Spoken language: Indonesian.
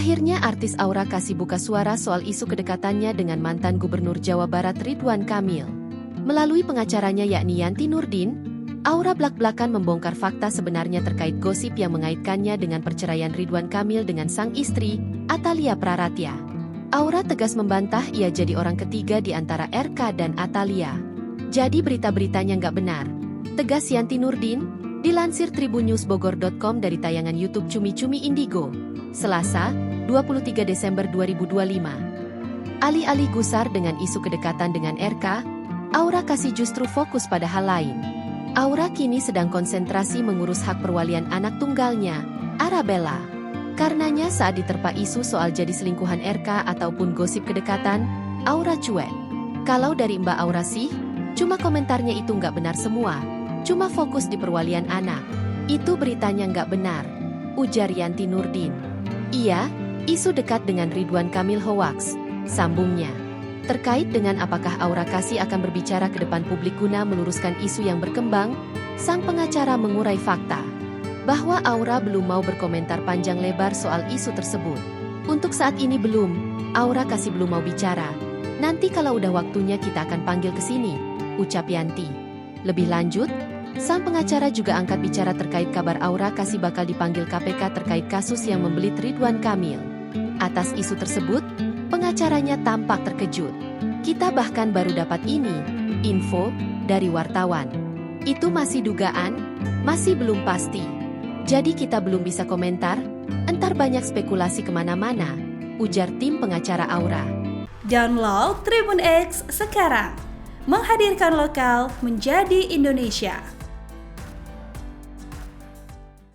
Akhirnya artis Aura Kasih buka suara soal isu kedekatannya dengan mantan Gubernur Jawa Barat Ridwan Kamil. Melalui pengacaranya yakni Yanti Nurdin, Aura blak-blakan membongkar fakta sebenarnya terkait gosip yang mengaitkannya dengan perceraian Ridwan Kamil dengan sang istri, Atalia Praratya. Aura tegas membantah ia jadi orang ketiga di antara RK dan Atalia. Jadi berita-beritanya nggak benar, tegas Yanti Nurdin, dilansir tribunnews.bogor.com dari tayangan YouTube Cumi Cumi Indigo, Selasa, 23 Desember 2025. Alih-alih gusar dengan isu kedekatan dengan RK, Aura Kasih justru fokus pada hal lain. Aura kini sedang konsentrasi mengurus hak perwalian anak tunggalnya, Arabella. Karenanya saat diterpa isu soal jadi selingkuhan RK ataupun gosip kedekatan, Aura cuek. Kalau dari Mbak Aura sih, cuma komentarnya itu nggak benar semua, cuma fokus di perwalian anak. Itu beritanya nggak benar, ujar Yanti Nurdin. Iya, isu dekat dengan Ridwan Kamil hoaks, sambungnya. Terkait dengan apakah Aura Kasih akan berbicara ke depan publik guna meluruskan isu yang berkembang, sang pengacara mengurai fakta bahwa Aura belum mau berkomentar panjang lebar soal isu tersebut. Untuk saat ini belum, Aura Kasih belum mau bicara. Nanti kalau udah waktunya kita akan panggil ke sini, ucap Yanti. Lebih lanjut, sang pengacara juga angkat bicara terkait kabar Aura Kasih bakal dipanggil KPK terkait kasus yang membelit Ridwan Kamil. Atas isu tersebut, pengacaranya tampak terkejut. Kita bahkan baru dapat info dari wartawan. Itu masih dugaan, masih belum pasti. Jadi kita belum bisa komentar, entar banyak spekulasi kemana-mana, ujar tim pengacara Aura. Download Tribun X sekarang, menghadirkan lokal menjadi Indonesia.